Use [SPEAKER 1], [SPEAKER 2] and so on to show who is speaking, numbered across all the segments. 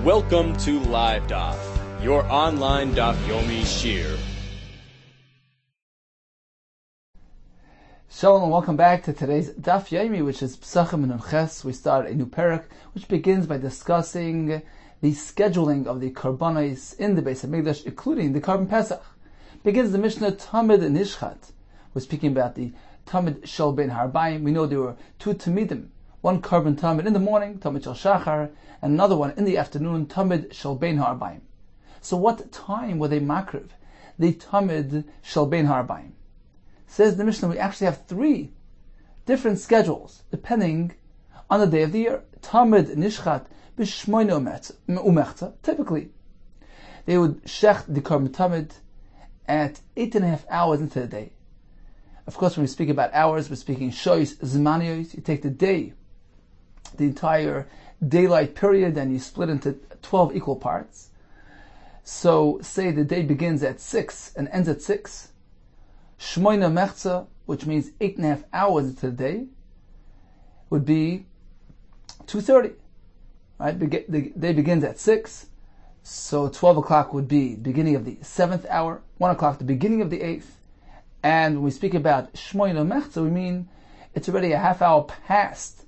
[SPEAKER 1] Welcome to Live Daf, your online Daf Yomi Shir.
[SPEAKER 2] Shalom and welcome back to today's Daf Yomi, which is Pesachim and Ches. We start a new parak, which begins by discussing the scheduling of the Karbanos in the Beis HaMikdash, including the Karban Pesach. Begins the Mishnah Tamid Nishchat. We're speaking about the Tamid Shel Ben Harbayim. We know there were two Tamidim, one Karban Tamid in the morning, Tamid Shel Shachar, and another one in the afternoon, Tamid Shel Ben Harbayim. So what time were they makriv? The Tamid Shel Ben Harbayim. Says the Mishnah, we actually have three different schedules depending on the day of the year. Tamid Nishchat b'shmoina umechza. Typically, they would shecht the Karban Tamid at 8.5 hours into the day. Of course, when we speak about hours, we're speaking shoyis zmaniyos. You take the day, the entire daylight period, and you split into 12 equal parts. So, say the day begins at 6 and ends at 6. Shmoina mechza, which means 8.5 hours into the day, would be 2:30. Right? The day begins at 6, so 12 o'clock would be the beginning of the 7th hour, 1 o'clock the beginning of the 8th, and when we speak about Shmoina mechza, we mean it's already a half hour past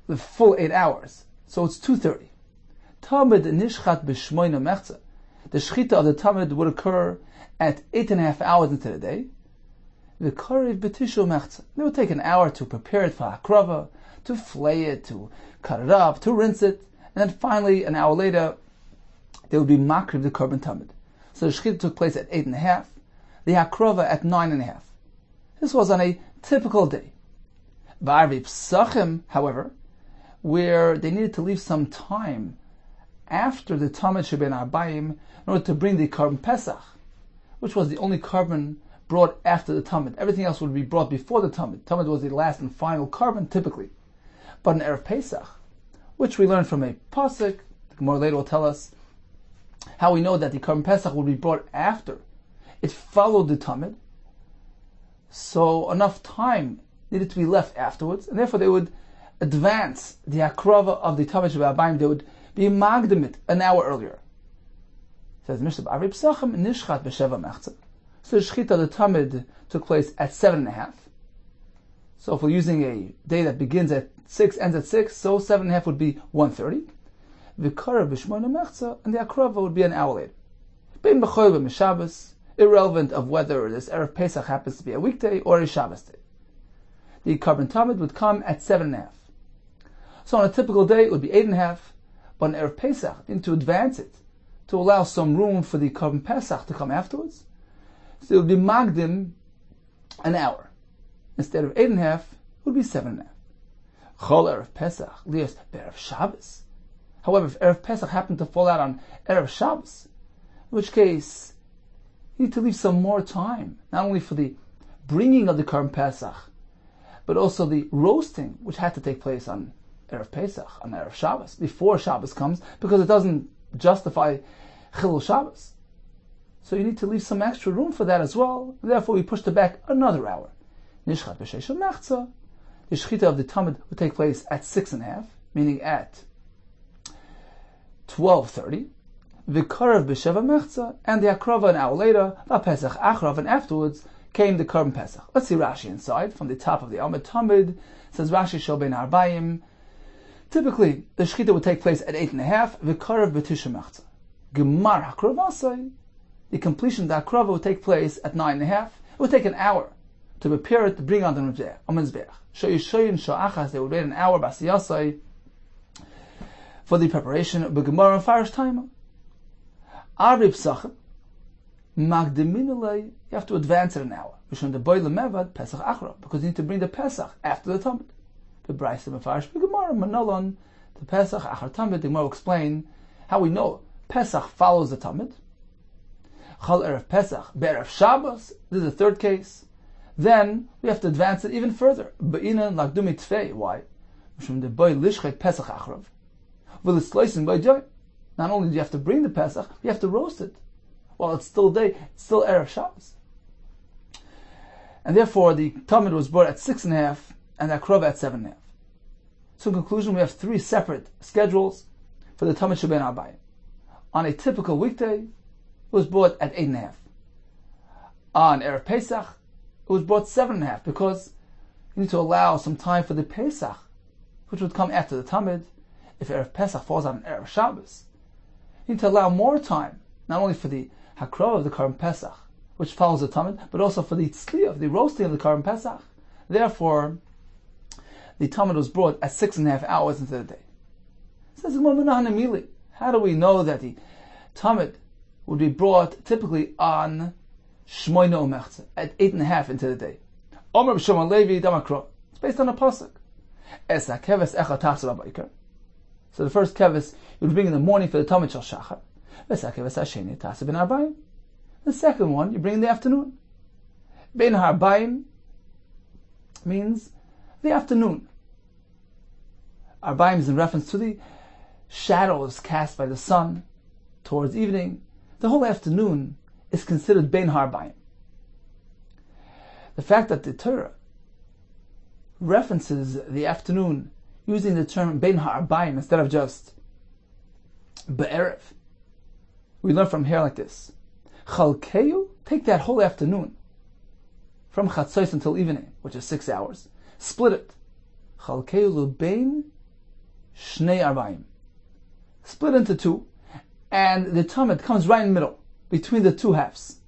[SPEAKER 2] the full 8 hours, so it's 2:30. Tamid nishchat b'shmoina mechza. The shchita of the tamid would occur at 8.5 hours into the day. The karev b'tishu mechza. They would take an hour to prepare it for hakrava, to flay it, to cut it up, to rinse it, and then finally, an hour later, they would be makriv the Karban Tamid. So the shchita took place at 8.5, the hakrava at 9.5. This was on a typical day. V'arvi Pesachim, however, where they needed to leave some time after the Tamid Shel Ben Harbayim in order to bring the Karban Pesach, which was the only Karban brought after the Tamid. Everything else would be brought before the Tamid. Tamid was the last and final Karban, typically. But in Erev Pesach, which we learned from a pasuk, the Gemara later will tell us how we know that the Karban Pesach would be brought after. It followed the Tamid, so enough time needed to be left afterwards, and therefore they would advance the akrava of the Tamid Shel Ben Harbayim. They would be magdamit an hour earlier. Says Mishnah, B'arvi Pesachim nishchat b'sheva mechza. So the shchita of the Tamid took place at 7.5. So if we're using a day that begins at 6, ends at 6, so 7.5 would be 1:30. V'karev b'shmoina mechza, and the akrava would be an hour later. Bein b'choy b'mishabes, irrelevant of whether this Erev Pesach happens to be a weekday or a Shabbos day. The Karban Tamid would come at 7.5. So on a typical day, it would be 8.5, but on Erev Pesach, you need to advance it to allow some room for the Karban Pesach to come afterwards. So it would be magdim an hour. Instead of 8.5, it would be 7.5. Chol Erev Pesach, lias be'erev Shabbos. However, if Erev Pesach happened to fall out on Erev Shabbos, in which case, you need to leave some more time, not only for the bringing of the Karban Pesach, but also the roasting, which had to take place on Erev Pesach, on Erev Shabbos, before Shabbos comes, because it doesn't justify Chilul Shabbos. So you need to leave some extra room for that as well. Therefore, we pushed it back another hour. Nishchat b'sheish mechza. The shchita of the Tamid would take place at 6.5, meaning at 12:30. V'karev b'sheva mechza, and the akrava an hour later. V'pesach achrav, and afterwards came the Karban Pesach. Let's see Rashi inside from the top of the Amud Tamid. Says Rashi Shel Ben Harbayim. Typically, the shchita would take place at 8.5. V'karev b'tishu mechza. Gemar hakravasai. The completion of the akrava would take place at 9.5. It would take an hour to prepare it to bring on the mizbeach. Shoyishoyin sha'achas, they would wait an hour basiyasai for the preparation of Gemara and Farish Taima. Arbi Pesachim magdeminulei, you have to advance it an hour. Mishum the boy lemevad Pesach achra, because you need to bring the Pesach after the Tamid. The Brayse and Farish Gemara manolon the Pesach achar Tamid. The Gemara will explain how we know Pesach follows the Tamid. Chol Erev Pesach be'erev Shabbos. This is the third case. Then we have to advance it even further. Be'inan lagdumi tfei. Why? Mishum the boy lishchet Pesach achrav. Well, it's slicing by joy. Not only do you have to bring the Pesach, you have to roast it. While it's still day, it's still Erev Shabbos. And therefore, the Tamid was brought at 6.5 and the Akrava at 7.5. So in conclusion, we have three separate schedules. for the Tamid Sheben Arbayim. On a typical weekday, it was brought at 8.5. On Erev Pesach, it was brought 7.5, because you need to allow some time for the Pesach, which would come after the Tamid. If Erev Pesach falls on an Erev Shabbos, you need to allow more time, not only for the Hakrah of the Karban Pesach, which follows the Tamid, but also for the Tzliach, the roasting of the Karban Pesach. Therefore, the Tamid was brought at 6.5 hours into the day. It says, how do we know that the Tamid would be brought typically on Shmoyne Umechze, at 8.5 into the day? Omer B'Shimon Levi Damakro. It's based on a pasuk. Esa keves echad tachsel b'ikar. So the first keves you would bring in the morning for the Tamid Shel Shachar. Esa keves hasheni tachsel ben arbayim. The second one you bring in the afternoon. Ben harbayim means the afternoon. Arbayim is in reference to the shadows cast by the sun towards evening. The whole afternoon is considered ben harbayim. The fact that the Torah references the afternoon using the term ben ha'arbayim instead of just be'erev, we learn from here like this. Chalkeyu, take that whole afternoon, from chatzos until evening, which is 6 hours, split it. Chalkeyu lubein shnei arbayim. Split into two, and the Tamid comes right in the middle, between the two halves,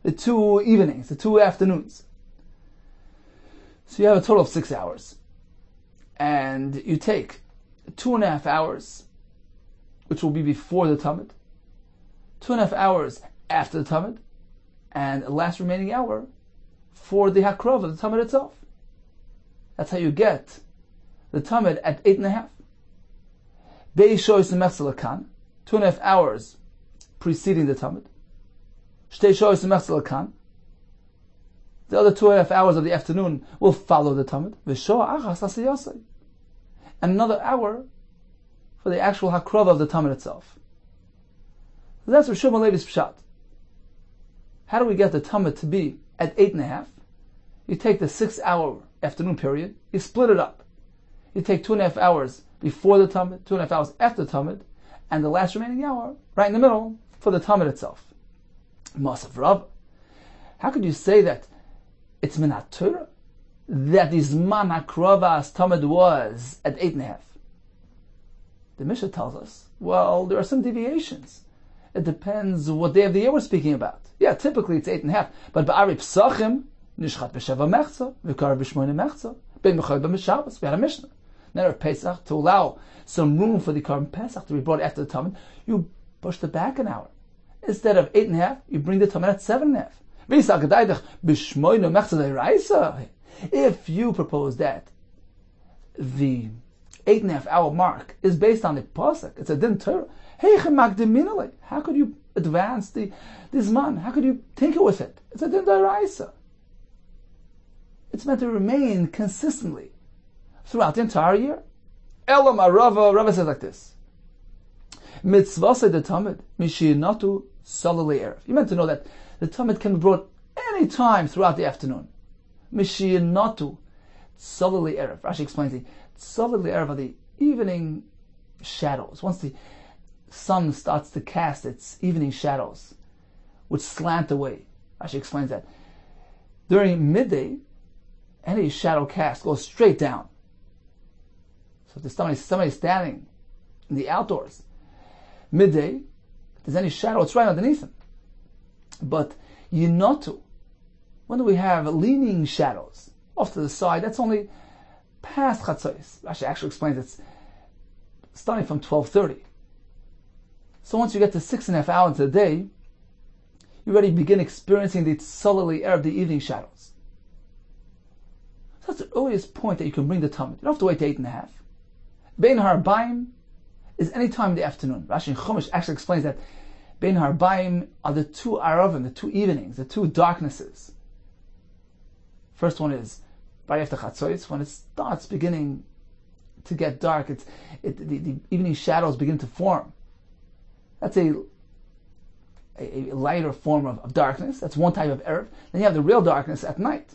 [SPEAKER 2] the two evenings, the two afternoons. So you have a total of 6 hours. And you take 2.5 hours, which will be before the Tamid, 2.5 hours after the Tamid, and the last remaining hour for the Hakrov of the Tamid itself. That's how you get the Tamid at 8.5. Beishois Mechzelakan, 2.5 hours preceding the Tamid. Shteishois Mechzelakan, the other 2.5 hours of the afternoon will follow the Tamid. And another hour for the actual Hakrava of the Tamid itself. So that's Rosh Hashanah Levi's Pshat. How do we get the Tamid to be at 8.5? You take the 6 hour afternoon period, you split it up. You take 2.5 hours before the Tamid, 2.5 hours after the Tamid, and the last remaining hour right in the middle for the Tamid itself. Masav Rav. How could you say that it's Minat Torah that the Zman HaKravas Tamid was at 8.5? The Mishnah tells us, well, there are some deviations. It depends what day of the year we're speaking about. Yeah, typically it's 8.5. But Ba'ari Pesachim, Nishchat B'Sheva Mechza, V'kar B'Shmoyne Mechza, Ben B'Chol B'Shabbos. We had a Mishnah. Then at Pesach, to allow some room for the Karban Pesach to be brought after the Tamid, you push it back an hour. Instead of 8.5, you bring the Tamid at 7.5. If you propose that the 8.5 hour mark is based on the pasuk, it's a din Torah. How could you advance this man? How could you tinker with it? It's a din daraisa. It's meant to remain consistently throughout the entire year. Elam Rava says like this: Mitzvah de Tamid mishinatu salali erev. You meant to know that the Tamid can be brought any time throughout the afternoon. Mishinatu salali erev. Rashi explains the salali erev are the evening shadows. Once the sun starts to cast its evening shadows, which slant away. Rashi explains that during midday, any shadow cast goes straight down. So if there's somebody standing in the outdoors, midday, if there's any shadow, it's right underneath him. But yinotu, when do we have leaning shadows off to the side? That's only past chatzos. Rashi actually explains it's starting from 12:30. So once you get to 6.5 hours into the day, you already begin experiencing the tzolali erev, the evening shadows. So that's the earliest point that you can bring the Tamid. You don't have to wait to 8.5. Bein Harbayim is any time in the afternoon. Rashi in Chumash actually explains that Bein Harbayim are the two aravim, the two evenings, the two darknesses. First one is right after Chatzos, when it starts beginning to get dark, the evening shadows begin to form. That's a lighter form of darkness. That's one type of erev. Then you have the real darkness at night,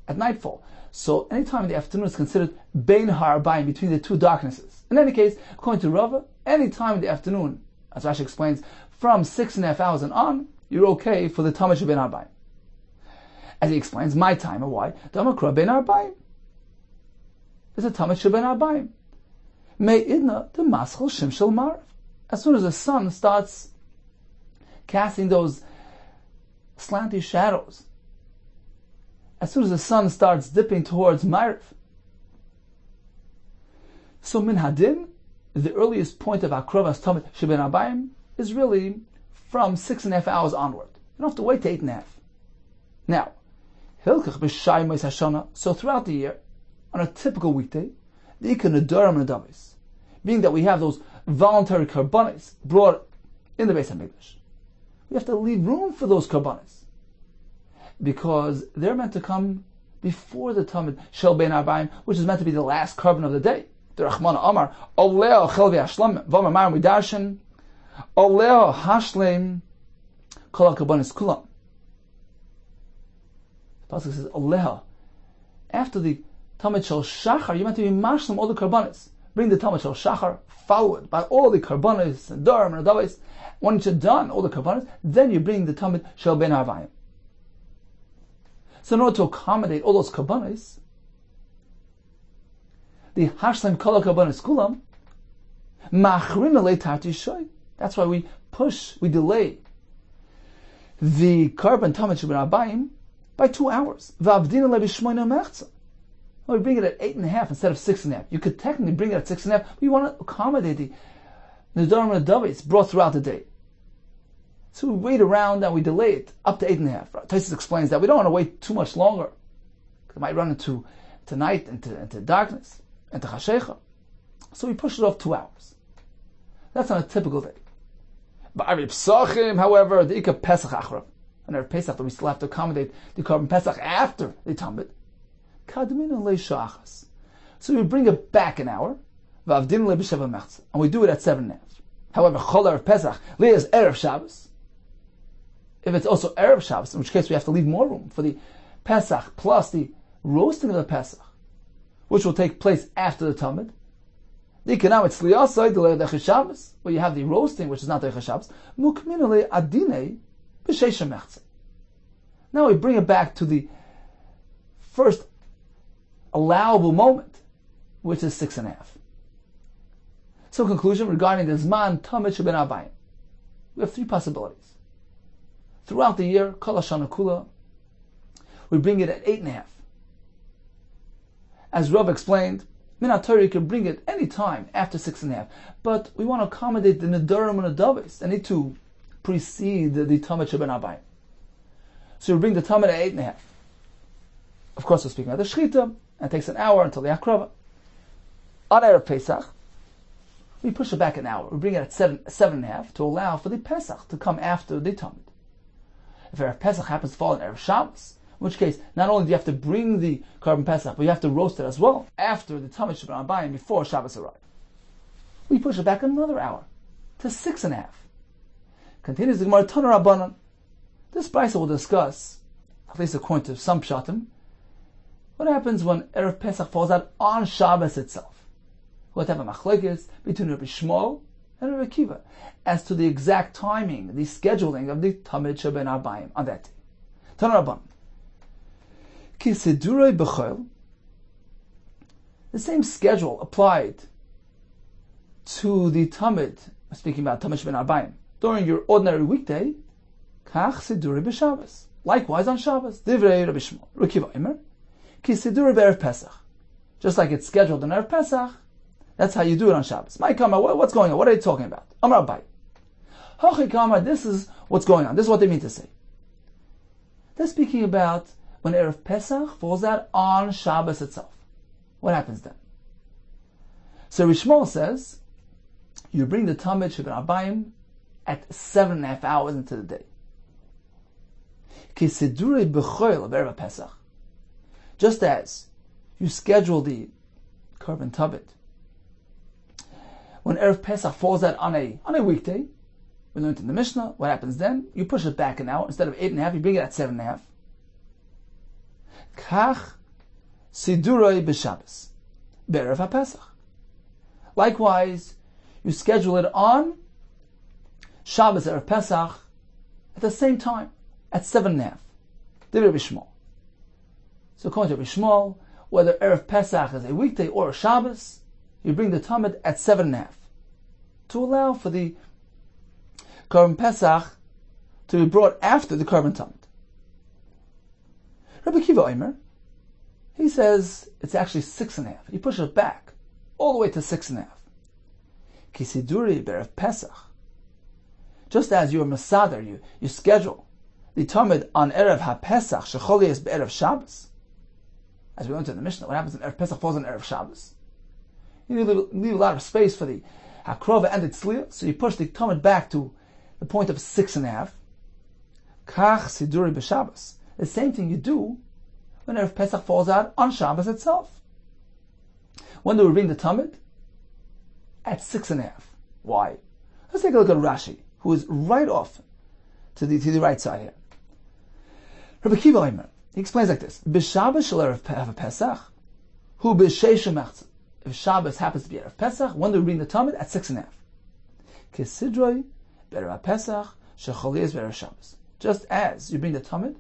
[SPEAKER 2] at nightfall. So any time in the afternoon is considered bein harbayim, between the two darknesses. In any case, according to Rava, any time in the afternoon, as Rashi explains, from 6.5 hours and on, you're okay for the Tamid Sheben Arbaim. As he explains, my time and why? Damakra Ben Arbaim. It's a Tamid Sheben Arbaim. May idna the maschel shimshel marv. As soon as the sun starts casting those slanty shadows, as soon as the sun starts dipping towards marv. So min hadin, the earliest point of akravas Tamid Sheben Arbaim is really from 6.5 hours onward. You don't have to wait to 8.5. Now, hilkach b'shayimos hashana. So throughout the year, on a typical weekday, the ikon nedarim nedavis, being that we have those voluntary karbanis brought in the Beis Hamikdash, we have to leave room for those karbanis because they're meant to come before the Tamid Shel Ben Arbaim, which is meant to be the last carbon of the day. The Rachmana Amar Oleo Chel V'Hashlam V'Amar Mar Midarshan Oleo Hashleim Kol HaKarbanis Kulam. The pasuk says Oleo. After the Tamid Shel Shachar, you're meant to be mashlim all the karbanis. Bring the Tamid Shel Shachar followed by all the karbanis and Durham and Adavis. Once you're done all the karbanis, then you bring the Tamid Shel Ben Arbaim. So in order to accommodate all those karbanis, the Hashleim Kol HaKarbanis Kulam Machrin Alei Tarti Shoy. That's why we delay the carbon Tamid Sheben Arbaim by 2 hours. V'avdin Alei B'shmoina Mechza. We bring it at 8.5 instead of 6.5. You could technically bring it at 6.5, but we want to accommodate the Nedarim and Davis brought throughout the day. So we wait around and we delay it up to 8.5. Taisus explains that we don't want to wait too much longer. It might run into night, into darkness, into Chashecha. So we push it off 2 hours. That's on a typical day. But Erev Pesachim, however, the Ika Pesach Achrav, and Erev Pesach, that we still have to accommodate the Korban Pesach after the Tamid. So we bring it back an hour, and we do it at 7.5. However, Chol Erev Pesach, Leah's Erev Shabbos. If it's also Erev Shabbos, in which case we have to leave more room for the Pesach plus the roasting of the Pesach, which will take place after the Tamid. The economics Liyasai, the Leah Shabbos, where you have the roasting, which is not the Shabbos. Mukminale Adine B'Sheisha Mechze. Now we bring it back to the first allowable moment, which is 6.5. So, conclusion regarding the Zman Tamid Sheben Arbaim, we have 3 possibilities. Throughout the year, Kol Hashana Kula, we bring it at 8.5. As Rav explained, Min HaTorah you can bring it any time after 6.5, but we want to accommodate the Nedarim and the Davis. They need to precede the Tamid Sheben Arbaim. So we bring the Tamid at 8.5. Of course, we're speaking about the Shechita, and it takes an hour until the Akrava. On Erev Pesach, we push it back an hour. We bring it at 7.5 to allow for the Pesach to come after the Tamid. If Erev Pesach happens to fall on Erev Shabbos, in which case, not only do you have to bring the carbon Pesach, but you have to roast it as well after the Tamid Sheben Arbaim before Shabbos arrives. We push it back another hour to 6.5. Continues the Gemara Tana Rabbanan. This brisa will discuss, at least according to some pshatim, what happens when Erev Pesach falls out on Shabbos itself. We'll have a machlekes between Rabbi Shmuel and Rabbi Akiva as to the exact timing, the scheduling of the Tamid Sheben Arbaim on that day. Tana Rabbanan. Ki Sidurei B'Chol, the same schedule applied to the Tamid, speaking about Tamid Sheben Arbaim, during your ordinary weekday, Kach Sidurei B'Shabbos. Likewise on Shabbos, Divrei Rabbi Shmuel, Rabbi Akiva Imer, Ki Sidurei B'Erev Pesach. Just like it's scheduled on Erev Pesach, that's how you do it on Shabbos. My Kama, what's going on? What are they talking about? Amar Abai. Hachi Kama, this is what's going on. This is what they mean to say. They're speaking about when Erev Pesach falls out on Shabbos itself. What happens then? So Rishmol says, you bring the Tamid Sheben Arbaim at 7.5 hours into the day. Ki Sidurei B'Chol of Erev Pesach. Just as you schedule the Korban Tamid when Erev Pesach falls out on a weekday, we learned in the Mishnah, what happens then? You push it back an hour. Instead of 8.5, you bring it at 7.5. Kach Sidurei B'Shabbos B'Erev HaPesach. Likewise, you schedule it on Shabbos Erev Pesach at the same time, at 7:30. Divrei Rabbi Shmuel. So according to Rabbi Shmuel, whether Erev Pesach is a weekday or a Shabbos, you bring the Tamid at 7:30 to allow for the Korban Pesach to be brought after the Korban Tamid. Rabbi Kiva Omer, he says it's actually 6:30. You push it back all the way to 6:30. Kisiduri Berev Pesach. Just as you're Masadar, you schedule the Tamid on Erev HaPesach, Shecholi is Be'erev Shabbos. As we learned in the Mishnah, what happens when Erev Pesach falls on Erev Shabbos? You leave a lot of space for the Hakrova and the Tzliya, so you push the Tamid back to the point of 6:30. Kach Siduri B'Shabbos. The same thing you do when Erev Pesach falls out on Shabbos itself. When do we bring the Tamid? At 6:30. Why? Let's take a look at Rashi, who is right off to the right side here. Rabbi Kiva Omer, he explains like this: B'Shabbos shel Erev Pesach, hu b'sheish mechza. If Shabbos happens to be Erev Pesach, when do we bring the Tamid? At 6:30. Kesidroi Be'erev Pesach shecholi is Be'erev Shabbos. Just as you bring the Tamid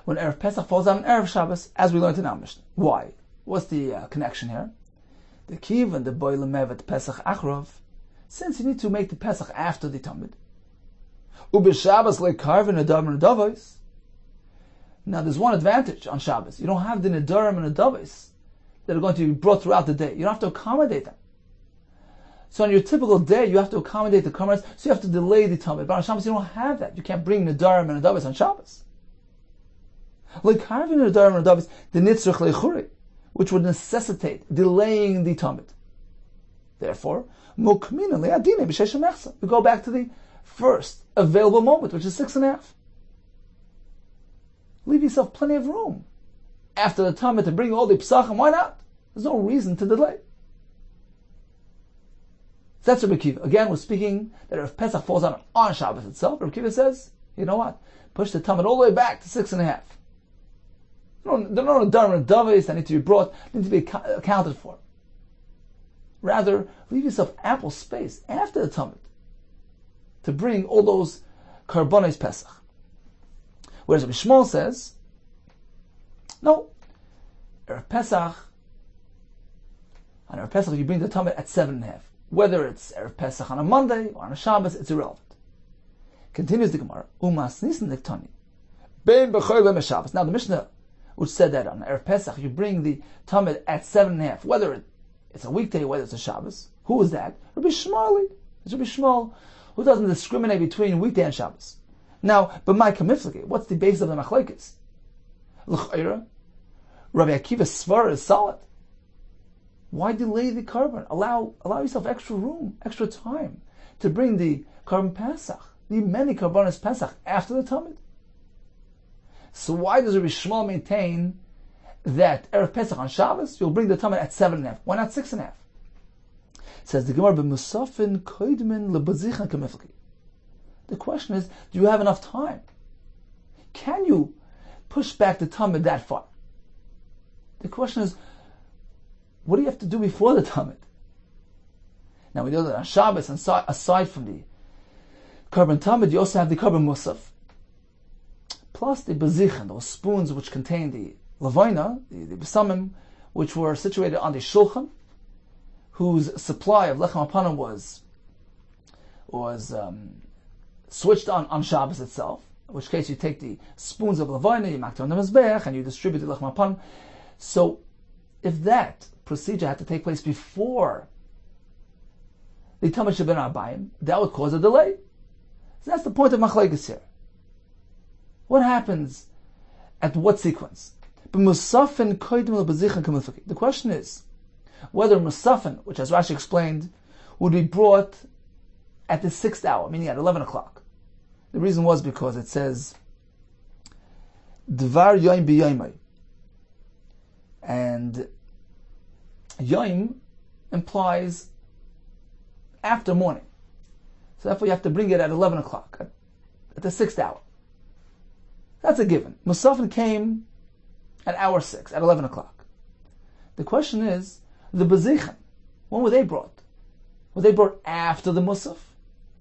[SPEAKER 2] when Erev Pesach falls on Erev Shabbos, as we learned in our Mishnah. Why? What's the connection here? The Kiv and the Boy Lemevet Pesach Achrov, since you need to make the Pesach after the Tamid. Ub'Shabbos lekarvin nedarim and nedavos. Now there's one advantage on Shabbos. You don't have the nedarim and nedavos that are going to be brought throughout the day. You don't have to accommodate them. So on your typical day, you have to accommodate the korbanos, so you have to delay the Tamid. But on Shabbos, you don't have that. You can't bring nedarim and nedavos on Shabbos. Lekarvin nedarim and nedavos, the nitzrich leichuri, which would necessitate delaying the Tamid. Therefore, we go back to the first available moment, which is 6:30. Leave yourself plenty of room after the Tamid to bring all the Pesachim. Why not? There's no reason to delay. That's Rabbi Kiva. Again, we're speaking that if Pesach falls on Shabbos itself, Rabbi Kiva says, you know what? Push the Tamid all the way back to 6:30. There are no Nedarim and Davis that need to be brought, need to be accounted for. Rather, leave yourself ample space after the Tamid to bring all those Karbonos Pesach. Whereas Rabbi Shmuel says, no, Erev Pesach, on Erev Pesach you bring the Tamid at 7:30. Whether it's Erev Pesach on a Monday or on a Shabbos, it's irrelevant. Continues the Gemara, Umas Nisan Diktani, Bein B'choy Bein Shabbos. Now the Mishnah, which said that on Erev Pesach you bring the Tamid at 7:30, whether it's a weekday, whether it's a Shabbos. Who is that? Rabbi Shmuel. It's Rabbi Shmuel, who doesn't discriminate between weekday and Shabbos. Now, but my kamiflage, what's the basis of the machlekes? L'chayra, Rabbi Akiva's svar is solid. Why delay the korban? Allow yourself extra room, extra time to bring the korban Pesach, the many korbanos Pesach after the Tamid. So why does Rabbi Shmuel maintain that Erev Pesach on Shabbos you'll bring the Tamid at 7:30? Why not 6:30? Says the Gemara, "B'musafin koidmin lebazichan kamiflaki." The question is, do you have enough time? Can you push back the Tamid that far? The question is, what do you have to do before the Tamid? Now we know that on Shabbos, aside from the Korban Tamid, you also have the Korban Musaf, plus the Bazichan, those spoons which contain the Lavaina, the Besamim, which were situated on the Shulchan, whose supply of Lechem Apanim was switched on Shabbos itself, in which case you take the spoons of Lavaina, you make them on the Mizbeach, and you distribute the Lechem Apanim. So, if that procedure had to take place before the Tamid Sheben Arbayim, that would cause a delay. So that's the point of Machlekes here. What happens at what sequence? The question is whether Musafin, which as Rashi explained, would be brought at the 6th hour, meaning at 11 o'clock. The reason was because it says Dvar Yoim B'Yoimai, and Yoim implies after morning. So therefore you have to bring it at 11 o'clock, at the 6th hour. That's a given. Musafin came at hour 6, at 11 o'clock. The question is, the Bazichan, when were they brought? Were they brought after the Musaf?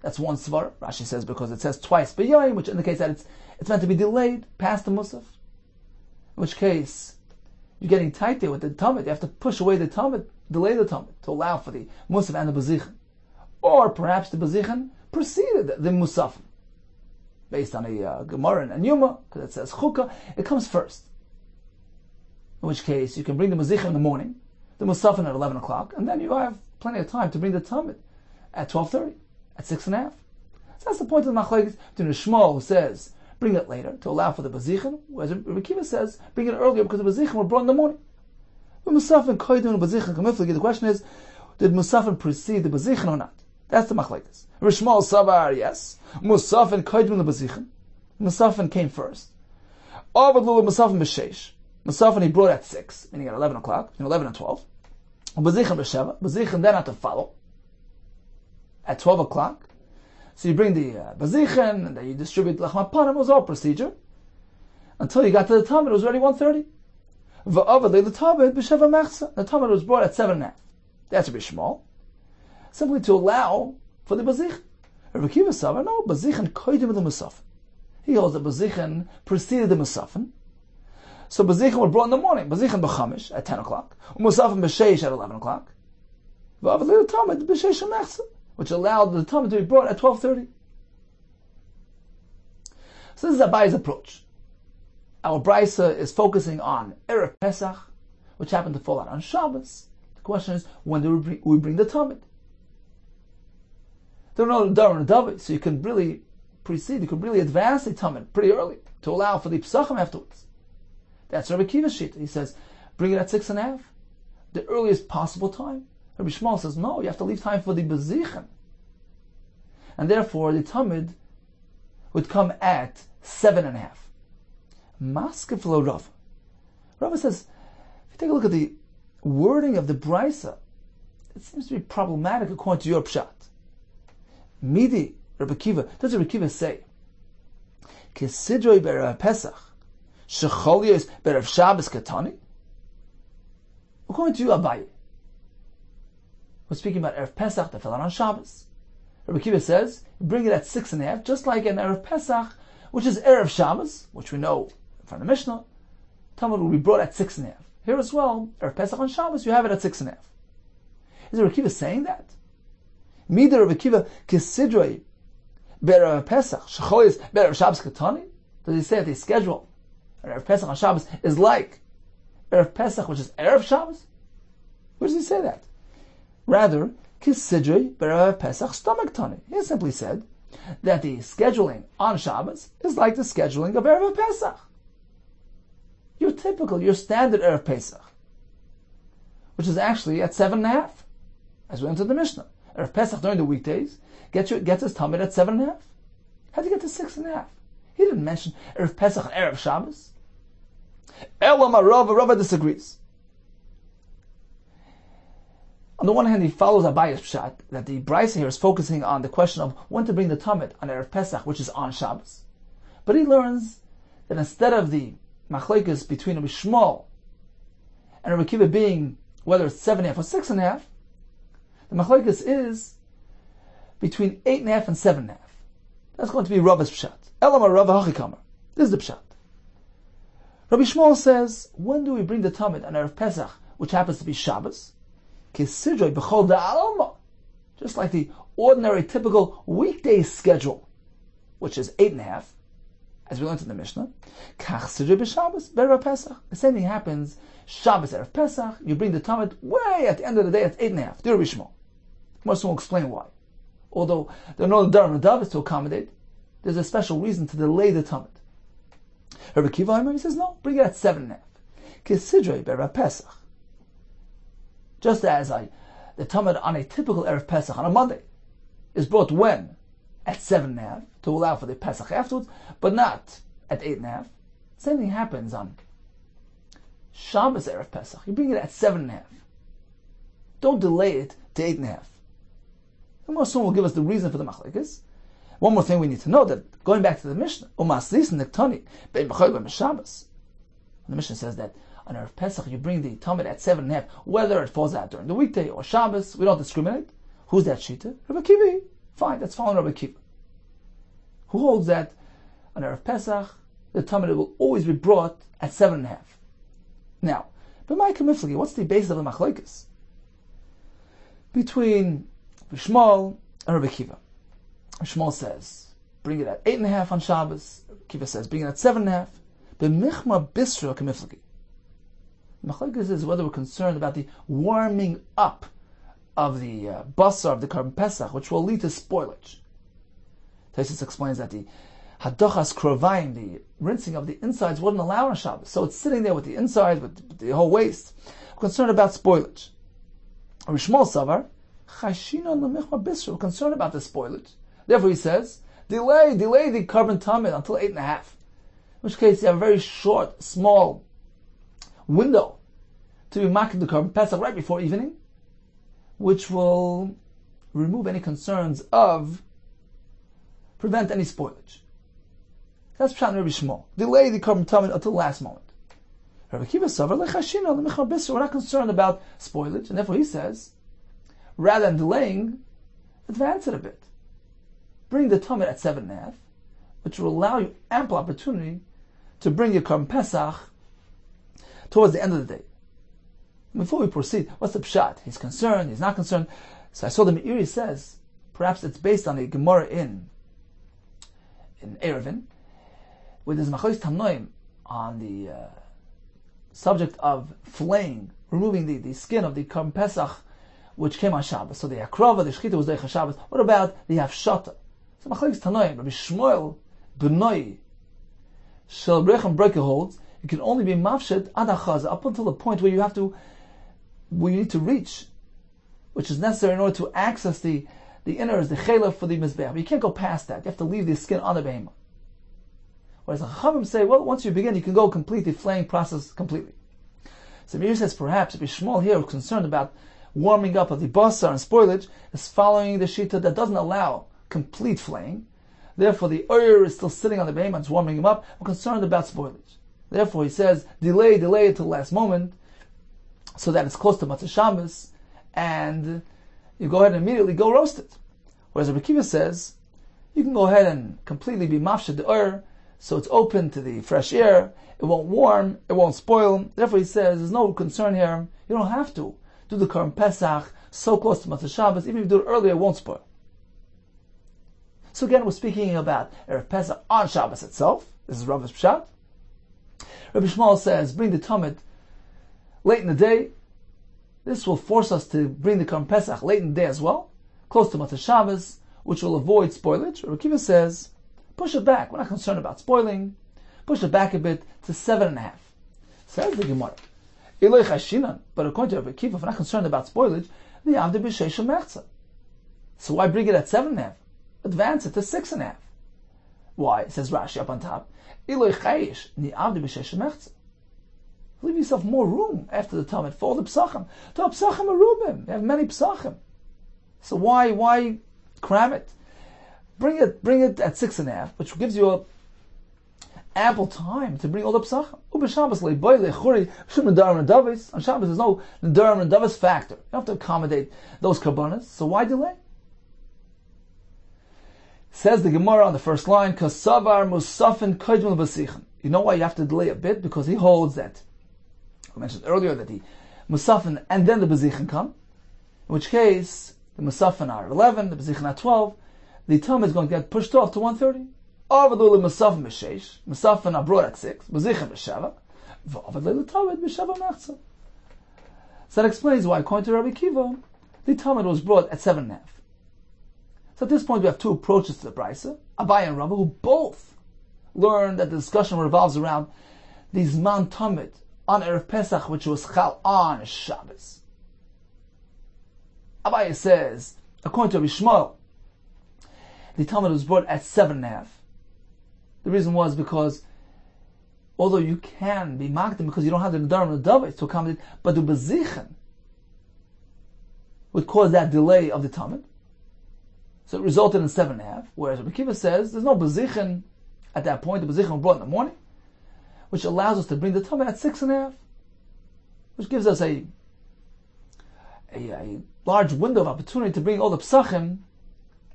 [SPEAKER 2] That's one svar. Rashi says because it says twice b'yoyim, which indicates that it's meant to be delayed past the Musaf. In which case, you're getting tight there with the Tamid. You have to push away the Tamid, delay the Tamid, to allow for the Musaf and the Bezichin. Or perhaps the Bezichin preceded the Musaf. Based on a Gemara and Yuma, because it says Chukah, it comes first. In which case, you can bring the Bezichin in the morning, the Musafin at 11 o'clock, and then you have plenty of time to bring the Tamid at 12:30, at 6:30. So that's the point of the Machlekes between the Shmuel, who says, bring it later, to allow for the Bezichin, whereas Rabbi Akiva says, bring it earlier, because the Bezichin were brought in the morning. The Musafin, Koydun, and Bezichin, Kamiflagi, the question is, did Musafin precede the Bezichin or not? That's the Machlekes. Rishmal Savar, yes. Musafin, Koydun, the Bezichin. Musafin came first. Avad Lula Musafin B'Sheish. Musafin he brought at 6, meaning at 11 o'clock, between 11 and 12. Bezichin B'Sheva. Bezichin then had to follow at 12 o'clock. So you bring the Bezichin, and then you distribute Lechem Panim. It was all procedure. Until you got to the Tamid, it was already 1:30. V'avad the Tamid B'Sheva Mechza. The Tamid was brought at 7:30. That's a bit small. Simply to allow for the Bezichin. Rabbi Akiva Savar, no, Bezichin koydim with the Musafin. He holds that Bezichin preceded the Musafin. So Bezichin were brought in the morning. Bezichin b'chamish at 10 o'clock. Musafin b'sheish at 11 o'clock. V'avad the Tamid b'sheish mechza, which allowed the Tamid to be brought at 12:30. So this is Abaye's approach. Our Brisa is focusing on Erev Pesach, which happened to fall out on Shabbos. The question is, when do we bring the Tamid? There are no Dar and David, so you can really proceed, you can really advance the Tamid pretty early to allow for the Pesachim afterwards. That's Rabbi Akiva's sheet. He says, bring it at 6:30, the earliest possible time. Rabbi Shmuel says, no, you have to leave time for the Bezichin. And therefore, the Tamid would come at 7:30. Maskef lo Rav. Rav says, if you take a look at the wording of the Brisa, it seems to be problematic according to your pshat. Midi, Rabbi Akiva, does Rabbi Akiva say, Kesidroi b'Erev Pesach, shecholios b'Erev Shabbos katani? According to you, Abaye, we're speaking about Erev Pesach that fell out on Shabbos. Rabbi Akiva says, bring it at 6:30, just like an Erev Pesach, which is Erev Shabbos, which we know from the Mishnah, Talmud will be brought at 6:30. Here as well, Erev Pesach on Shabbos, you have it at 6:30. Is Rabbi Akiva saying that? Mida Rabbi Akiva Kesidroi b'Erev Pesach, shecholios b'Erev Shabbos katani? Does he say that the schedule Erev Pesach on Shabbos is like Erev Pesach, which is Erev Shabbos? Where does he say that? Rather, Kisidrei b'Erev Pesach stomach tani. He simply said that the scheduling on Shabbos is like the scheduling of Erev Pesach. Your typical, your standard Erev Pesach, which is actually at 7:30, as we entered the Mishnah. Erev Pesach during the weekdays gets his Tamid at 7:30. How'd you get to 6:30? He didn't mention Erev Pesach and Erev Shabbos. Elam Rava disagrees. On the one hand, he follows Abaye's pshat that the Brisa here is focusing on the question of when to bring the Tamid on Erev Pesach, which is on Shabbos. But he learns that instead of the machlekes between Rabbi Shmuel and Rabbi Akiva being whether it's 7:30 or 6:30, the machlekes is between 8:30 and 7:30. That's going to be Rava's pshat. Elam Rava hachikamer. This is the pshat. Rabbi Shmuel says, when do we bring the Tamid on Erev Pesach, which happens to be Shabbos? Kesidroi b'chol da'alma. Just like the ordinary, typical weekday schedule, which is 8:30, as we learned in the Mishnah. Kach sidroi b'Shabbos b'Erev Pesach. The same thing happens Shabbos Erev Pesach. You bring the Tamid way at the end of the day at 8:30. Do Rabbi Shmuel. Most will explain why. Although there are no Darim and Davis to accommodate, there's a special reason to delay the Tamid. Rabbi Akiva, he says, no, bring it at 7:30. Kesidrei b'Erev Pesach. Just as the Tamid on a typical Erev Pesach on a Monday is brought when? At 7:30 to allow for the Pesach afterwards, but not at 8:30. Same thing happens on Shabbos Erev Pesach. You bring it at 7:30. Don't delay it to 8:30. And more soon will give us the reason for the machlekes. One more thing we need to know, that going back to the Mishnah, Umaslis Nektani Bein B'Chol Bein B'Shabbos. The Mishnah says that on Erev Pesach you bring the Tamid at 7:30, whether it falls out during the weekday or Shabbos. We don't discriminate. Who's that Shita? Rabbi Kiva. Fine, that's following Rabbi Kiva. Who holds that on Erev Pesach, the Tamid will always be brought at 7.5. Now, what's the basis of the machlokes between Shmuel and Rabbi Kiva? Shmuel says, bring it at 8.5 on Shabbos. Kiva says, bring it at 7.5. B'michma bisra k'miflagi. Machlokes is whether we're concerned about the warming up of the basar of the Karban Pesach, which will lead to spoilage. Taisus explains that the hadochas krovayim, the rinsing of the insides, wouldn't allow on Shabbos. So it's sitting there with the insides, with the whole waste. We're concerned about spoilage. Rishmol Savar, chashina l'michma bisra. We're concerned about the spoilage. Therefore he says, delay the carbon tamid until 8.5. In which case you have a very short, small window to be making the Karban Pesach right before evening, which will remove any concerns of prevent any spoilage. That's Pshat Rabbi Shmuel. Delay the Karban Tamid until the last moment. Rabbi Kiva Savar lechashina l'michma bisra. We're not concerned about spoilage, and therefore he says, rather than delaying, advance it a bit. Bring the Tamid at 7.5, which will allow you ample opportunity to bring your Karban Pesach towards the end of the day. Before we proceed, what's the pshat? He's concerned, he's not concerned. So I saw the Meiri says, perhaps it's based on a Gemara in Erevin, where there's Machois Tanoim on the subject of flaying, removing the skin of the Karban Pesach, which came on Shabbos. So the Akrava, the Shechita was Deicha Shabbos. What about the Hafshata? So Machois Tanoim, Rabbi Shmuel B'noi Shel Brechem Breker holds, it can only be mafshet ad hachaza, up until the point where you need to reach, which is necessary in order to access the inners, the chela for the mizbeach. You can't go past that. You have to leave the skin on the behemoth. Whereas the Chachamim say, well, once you begin, you can go complete the flaying process completely. So Meir says, perhaps, if Shmuel here is concerned about warming up of the basar and spoilage, is following the shita that doesn't allow complete flaying. Therefore, the oil is still sitting on the behemoth, it's warming him up. We're concerned about spoilage. Therefore, he says, delay it till the last moment, so that it's close to Matzah Shabbos, and you go ahead and immediately go roast it. Whereas Rabbi Kiva says, you can go ahead and completely be mafshed the oil, so it's open to the fresh air, it won't warm, it won't spoil. Therefore, he says, there's no concern here, you don't have to do the Karban Pesach so close to Matzah Shabbos, even if you do it earlier, it won't spoil. So again, we're speaking about Erev Pesach on Shabbos itself. This is Rav's Pshat. Rabbi Shmuel says, bring the Tamid late in the day. This will force us to bring the Karban Pesach late in the day as well, close to Matzah Shabbos, which will avoid spoilage. Rabbi Kiva says, push it back. We're not concerned about spoiling. Push it back a bit to 7.5. Says the Gemara. But according to Rabbi Kiva, if we're not concerned about spoilage, the Avdi B'Sheish Mechza. So why bring it at 7.5? Advance it to 6.5. Why? Says Rashi up on top. Leave yourself more room after the Talmud for all the Pesachim. To Pesachim Arubim. You have many Pesachim. So why cram it? Bring it at 6.5, which gives you ample time to bring all the Pesachim. On Shabbos there's no Nedarim and Davis factor. You have to accommodate those Karbanas. So why delay? Says the Gemara on the first line, Kasavar Musafin Kajdul Basichin. You know why you have to delay a bit? Because he holds that, I mentioned earlier that the Musafin and then the Basichin come, in which case the Musafin are 11, the Basichin are 12, the Tam is going to get pushed off to 1:30. Avadul Musafin B'Sheish, Musafin are brought at 6, Basichin B'Sheva, V'avadul Talmud B'Sheva Mechza. So that explains why, according to Rabbi Kiva, the Talmud was brought at 7.5. So at this point we have two approaches to the Brisa, Abai and Rabbi, who both learn that the discussion revolves around the Zman Tamid on Erev Pesach, which was Chal on Shabbos. Abai says, according to Rabbi Shmuel, the Talmud was brought at 7.5. The reason was because, although you can be Magdim because you don't have the Nedarim and the Davis to accommodate, but the Bezichen would cause that delay of the Talmud. So it resulted in 7.5, whereas Rabbi Kiva says there's no Bezichen at that point. The Bezichen was brought in the morning, which allows us to bring the Talmud at 6.5, which gives us a a large window of opportunity to bring all the Pesachim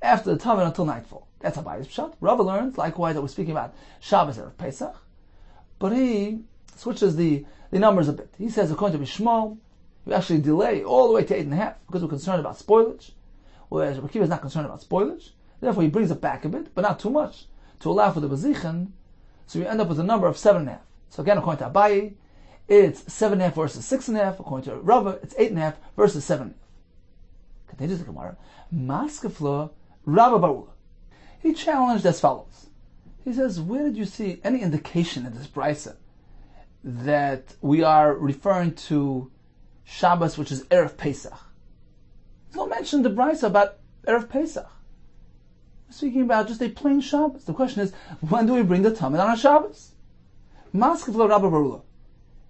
[SPEAKER 2] after the Tamid until nightfall. That's Abaye's Pshat. Rava learns, likewise, that we're speaking about Shabbos Erev Pesach, but he switches the numbers a bit. He says, according to Bishmal, you actually delay all the way to 8.5 because we're concerned about spoilage, whereas Rabbi Akiva is not concerned about spoilage. Therefore, he brings it back a bit, but not too much, to allow for the Bazichen, so you end up with a number of 7.5. So again, according to Abaye, it's 7.5 versus 6.5. According to Rava, it's 8.5 versus 7.5. Continues the Gemara. Maskefla Rabba Barula. He challenged as follows. He says, where did you see any indication in this brisa that we are referring to Shabbos, which is Erev Pesach? There's no mention in the brisa about Erev Pesach. We're speaking about just a plain Shabbos. The question is, when do we bring the Tamid on a Shabbos? Maskefla Rabba Barula.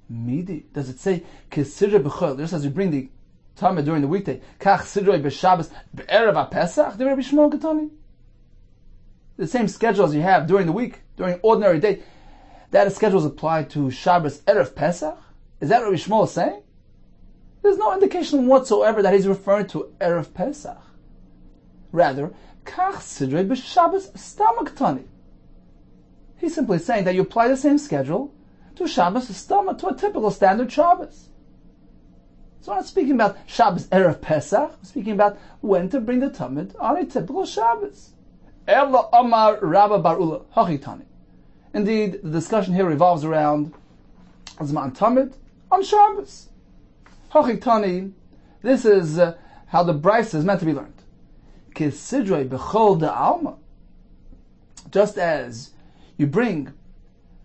[SPEAKER 2] Midi, does it say Kesidre B'chol? Just as we bring the Tamid during the weekday, Kach Sidroi B'Shabbos B'Erev HaPesach, the Rabbi Shmuel Ketani. The same schedule as you have during the week, during ordinary day, that schedule is applied to Shabbos Erev Pesach? Is that what Rabbi Shmuel is saying? There's no indication whatsoever that he's referring to Erev Pesach. Rather, Kach Sidrei B'Shabbos Stam Ketani. He's simply saying that you apply the same schedule to Shabbos Stam, to a typical standard Shabbos. So we're not speaking about Shabbos Erev Pesach, we're speaking about when to bring the Tamid on a typical Shabbos. Ela Amar Rabba Barula Hachitani. Indeed, the discussion here revolves around Zman Tamid on Shabbos. Hachitani, this is how the brisa is meant to be learned. Kisidrei B'chol Da'alma. Just as you bring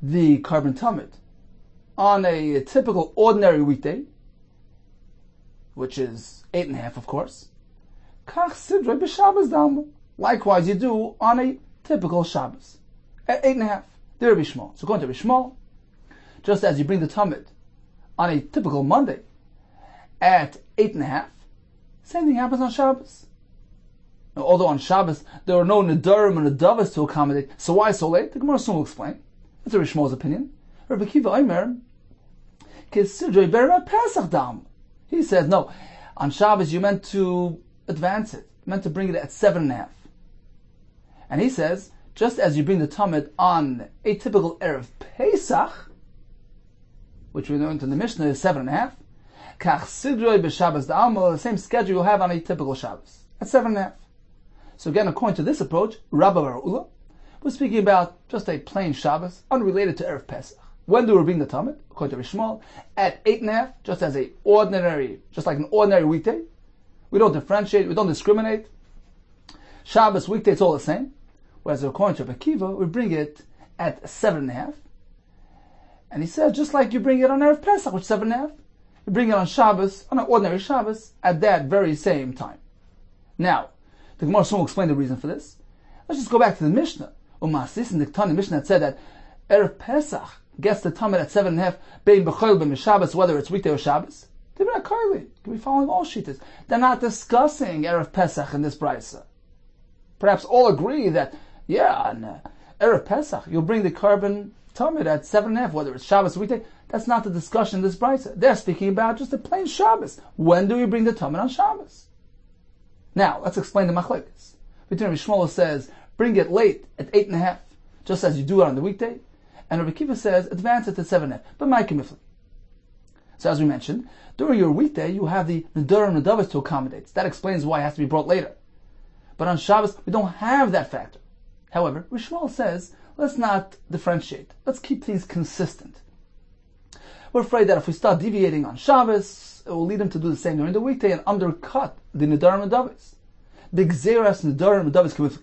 [SPEAKER 2] the carbon Tamid on a typical ordinary weekday, which is 8.5, of course. Kach Sidrei B'Shabbos Da'alma. Likewise, you do on a typical Shabbos at 8.5. There Rabbi Shmuel. So according to Rabbi Shmuel, just as you bring the Tamid on a typical Monday at 8.5, same thing happens on Shabbos. Now, although on Shabbos there are no Nedarim and Nedavas to accommodate, so why so late? The Gemara soon will explain. That's Rabbi Shmuel's opinion. Rabbi Akiva Omer, Kesidrei B'Erev Pesach Dam. He said, no, on Shabbos you meant to advance it, meant to bring it at 7.5. And he says, just as you bring the Tamid on a typical Erev Pesach, which we learned in the Mishnah is 7.5, Kach Sidroi B'Shabbos Da'alma, the same schedule you'll have on a typical Shabbos, at 7.5. So again, according to this approach, Rabba Barula, we're speaking about just a plain Shabbos, unrelated to Erev Pesach. When do we bring the Tamid? According to Rabbi Shmuel, at 8.5, just like an ordinary weekday. We don't differentiate, we don't discriminate. Shabbos, weekday, it's all the same. Whereas according to Rabbi Akiva, we bring it at 7.5. And he says, just like you bring it on Erev Pesach, which is 7.5, you bring it on Shabbos, on an ordinary Shabbos, at that very same time. Now, the Gemara soon will explain the reason for this. Let's just go back to the Mishnah. Umasis in the Tani Mishnah had said that Erev Pesach gets the Tamid at 7.5, bein b'chol bein Shabbos, whether it's weekday or Shabbos. They're not Carly. Can be following all shittas. They're not discussing Erev Pesach in this brisa. Perhaps all agree that, on Erev Pesach, you'll bring the carbon Tamid at 7.5, whether it's Shabbos or weekday. That's not the discussion in this brisa. They're speaking about just a plain Shabbos. When do we bring the Tamid on Shabbos? Now, let's explain the machlekes. Between Rabbi Shmuel says, bring it late at 8.5, just as you do it on the weekday. And Rabbi Akiva says, advance it to 7.5. But Ma'akim Mifli. So as we mentioned, during your weekday, you have the Nedarim and Nedavos to accommodate. That explains why it has to be brought later. But on Shabbos, we don't have that factor. However, Rabbi Shmuel says, let's not differentiate. Let's keep things consistent. We're afraid that if we start deviating on Shabbos, it will lead them to do the same during the weekday and undercut the Nedarim and Nedavos. The Gzeras Nedarim and Nedavos Kivifli.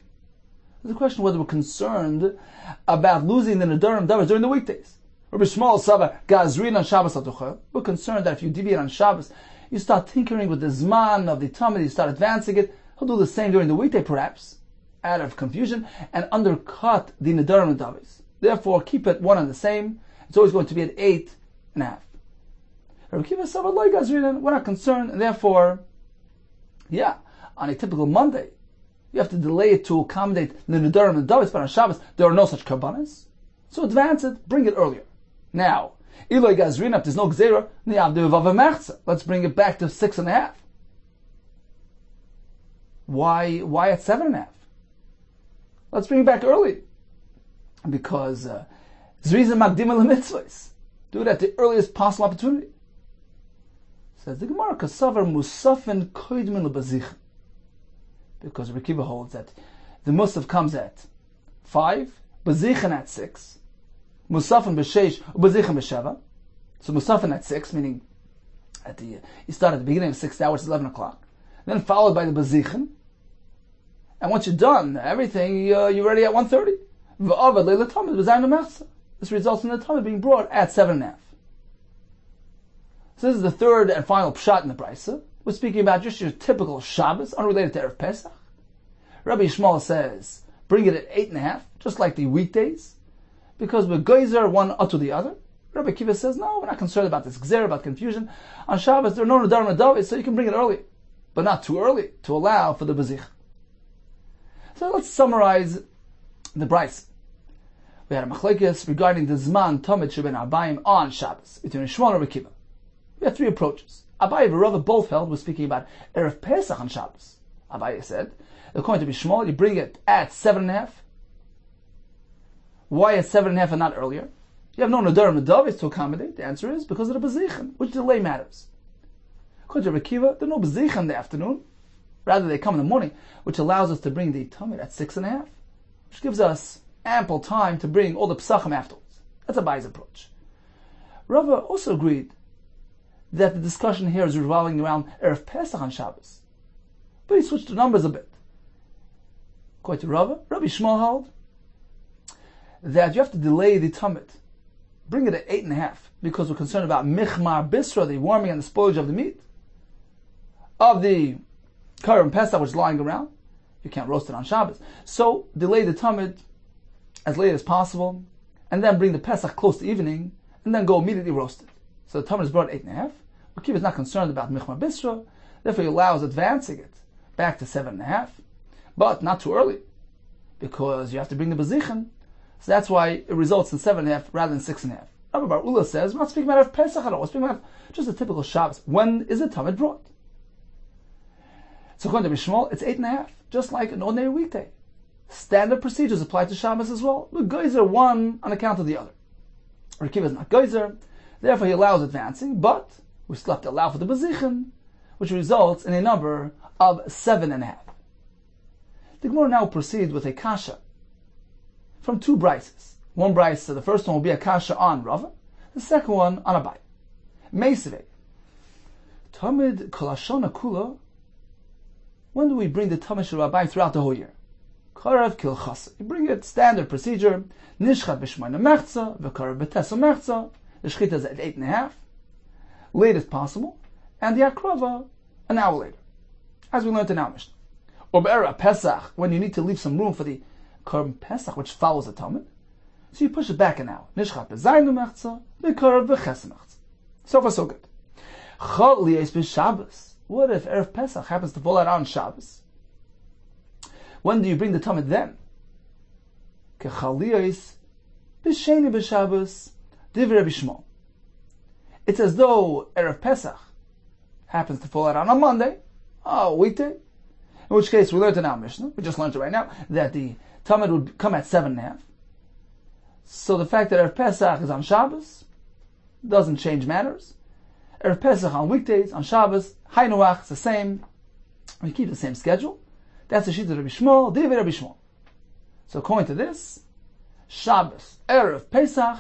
[SPEAKER 2] There's a question whether we're concerned about losing the Nedarim and Nedavos during the weekdays. Rabbi Shmuel Sava Gazrin on Shabbos Atuchel. We're concerned that if you deviate on Shabbos, you start tinkering with the Zman of the Tamid, you start advancing it. He'll do the same during the weekday, perhaps, out of confusion, and undercut the Nedarim and Nedavos. Therefore, keep it one and the same. It's always going to be at 8.5. Rabbi Akiva Sava Loi Gazrin, we're not concerned, and therefore, on a typical Monday, you have to delay it to accommodate the Nedarim and Nedavos, but on Shabbos, there are no such karbanas. So advance it, bring it earlier. Now, Iloi Gazrin, if there's no Gzera, let's bring it back to 6.5. Why at 7.5? Let's bring it back early. Because Zriza Magdima L'Mitzvahs. Do it at the earliest possible opportunity. Says the Gemara, Kasavar Musafin Koidmin L'Bazich. Because Rabbi Kiva holds that the Musaf comes at 5, Bazichin at 6, Musafin B'Sheish, Bazichin B'Sheva. So Musafin at 6, meaning you start at the beginning of 6th hour, it's 11 o'clock. Then followed by the Bazichin. And once you're done, everything, you're ready at 1:30. This results in the Tamid being brought at 7.5. So this is the third and final pshat in the Brisa. We're speaking about just your typical Shabbos, unrelated to Erev Pesach. Rabbi Yishmael says, bring it at 8.5, just like the weekdays, because we're geyser one to the other. Rabbi Kiva says, no, we're not concerned about this gzer, about confusion. On Shabbos, there are no Nadar and Nadav, so you can bring it early, but not too early, to allow for the Bazich. So let's summarize the Brisa. We had a machlekes regarding the Zman Tamid Sheben Abayim on Shabbos, between Shmuel and Rabbi Kiva. We have three approaches. Abaye and Rava both held, we're speaking about Erev Pesach on Shabbos. Abaye said, according to Shmuel, you bring it at 7.5. Why at 7.5 and not earlier? You have no Nadar and Nadavis to accommodate. The answer is because of the Bazichin, which delay matters. According to Rabbi Kiva, there are no Bazichin in the afternoon. Rather, they come in the morning, which allows us to bring the Tamid at 6.5, which gives us ample time to bring all the Pesachim afterwards. That's Abaye's approach. Rava also agreed that the discussion here is revolving around Erev Pesach on Shabbos. But he switched the numbers a bit. According to Rava, Rabbi Shmuel held that you have to delay the Tamid. Bring it at 8.5, because we're concerned about Michmar Bisra, the warming and the spoilage of the meat, of the Karim Pesach, which is lying around. You can't roast it on Shabbos. So, delay the Tamid as late as possible, and then bring the Pesach close to evening, and then go immediately roast it. So the Tamid is brought at 8.5. Akiva is not concerned about Michmar Bisra, therefore he allows advancing it back to 7.5, but not too early, because you have to bring the Bazichin. So that's why it results in 7.5 rather than 6.5. Rabbi Bar Ula says, we're not speaking about Pesach at all, we're speaking about just a typical Shabbos. When is the Tamid brought? So according to Shmuel, it's 8.5, just like an ordinary weekday. Standard procedures apply to Shabbos as well. The geyser one on account of the other. Rekiva is not geyser, therefore he allows advancing, but we still have to allow for the Bazichin, which results in a number of 7.5. The Gemara now proceeds with a kasha from two brises. One brise, so the first one will be a kasha on Rava, the second one on Abaye. Meisvei. Tamid kol hashana kula. When do we bring the Tamid shel Abaye throughout the whole year? Karav kil chasa. You bring it standard procedure. Nishchat b'shmayna mechza, v'karav b'tesa mechza. The shchita is at 8.5, late as possible, and the akrava an hour later, as we learned in our Mishnah. Or be'era Pesach, when you need to leave some room for the Korban Pesach, which follows the Tamid, so you push it back an hour. Nishchat b'zaynu mechza, v'karav b'ches mechza. So far so good. Chol liyes b'Shabbos. What if Erev Pesach happens to fall out on Shabbos? When do you bring the Tamid then? Kechal liyes b'sheni b'Shabbos. Divrei Rabbi Shmuel. It's as though Erev Pesach happens to fall out on a Monday, a weekday, in which case we learned in our Mishnah, we just learned it right now, that the Tamid would come at 7.5. So the fact that Erev Pesach is on Shabbos doesn't change matters. Erev Pesach on weekdays, on Shabbos, Hainuach, it's the same. We keep the same schedule. That's the sheet of Rabbi Shmuel, Divrei Rabbi Shmuel. So according to this, Shabbos, Erev Pesach,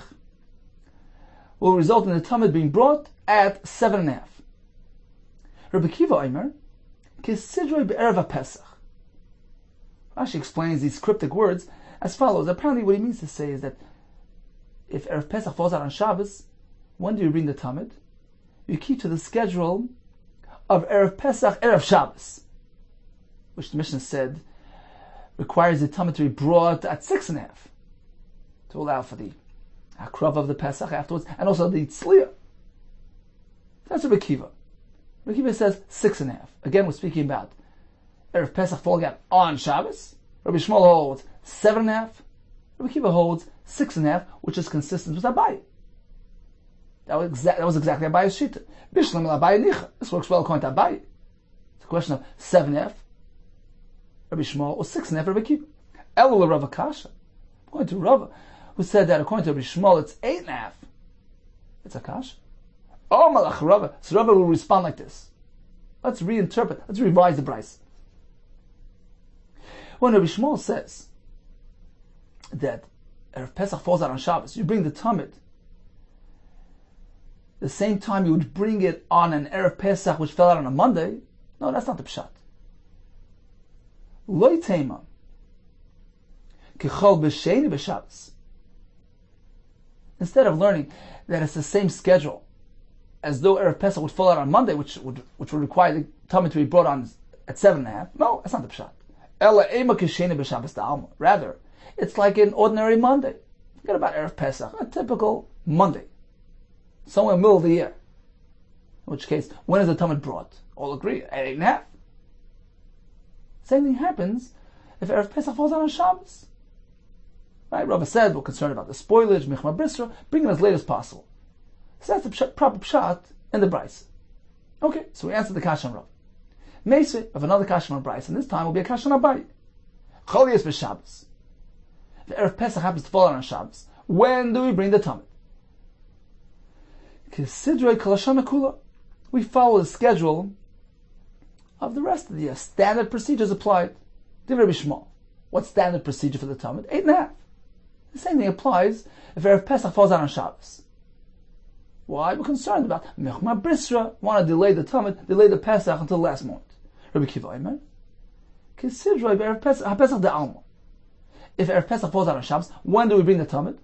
[SPEAKER 2] will result in the Tamid being brought at 7.5. Rabbi Kiva Omer, Kisidroi be'erev Pesach. Rashi explains these cryptic words as follows. Apparently what he means to say is that if Erev Pesach falls out on Shabbos, when do you bring the Tamid? You keep to the schedule of Erev Pesach, Erev Shabbos, which the Mishnah said requires the Tamid to be brought at 6.5 to allow for the Akrav of the Pesach afterwards, and also the Tzliya. That's Rabbi Kiva. Rabbi Kiva says 6.5. Again, we're speaking about Erev Pesach falling out on Shabbos. Rabbi Shmuel holds 7.5. Rabbi Kiva holds 6.5, which is consistent with Abaye. That was exactly Abaye's shita. Bishlam el Abaye nicha. This works well according to Abaye. It's a question of 7.5 Rabbi Shmuel, or 6.5 Rabbi Kiva. Elul Rava Kasha. According to Rava, who said that according to Rabbi Shmuel, it's 8.5. It's a Kasha. Oh, Malach Rava. So Rava will respond like this. Let's reinterpret. Let's revise the Bryce. When Rabbi Shmuel says that Erev Pesach falls out on Shabbos, you bring the Tamid the same time you would bring it on an Erev Pesach which fell out on a Monday. No, that's not the Pshat. Loi Tema Kechol B'Sheni B'Shabbos. Instead of learning that it's the same schedule as though Erev Pesach would fall out on Monday, which would require the Tamid to be brought on at 7.5. No, that's not the Pshat. Ela Ema Kesheni B'Shabbos Ta'alma. Rather, it's like an ordinary Monday. Forget about Erev Pesach, a typical Monday. Somewhere in the middle of the year. In which case, when is the Talmud brought? All agree, at 8.5. Same thing happens if Erev Pesach falls out on Shabbos. Right? Rava said, we're concerned about the spoilage, Michma Brisra, bring it as late as possible. So that's the proper pshat in the Bryce. Okay, so we answered the Kasha on Rava. Meisve of another Kasha on Bryce, and this time will be a Kasha on Abai. Cholias b'Shabbos. If Erev Pesach happens to fall out on Shabbos, when do we bring the Talmud? Kisidrei Kalashana Kula. We follow the schedule of the rest of the year. Standard procedures applied. Divrei Rabbi Shmuel. What's standard procedure for the Talmud? 8.5. The same thing applies if Erev Pesach falls out on Shabbos. Why? We're concerned about Mechma Brisra. Want to delay the Talmud, delay the Pesach until the last moment. Rabbi Kiva Omer. Kisidrei Erev Pesach HaPesach de'alma. If Erev Pesach falls out on Shabbos, when do we bring the Talmud?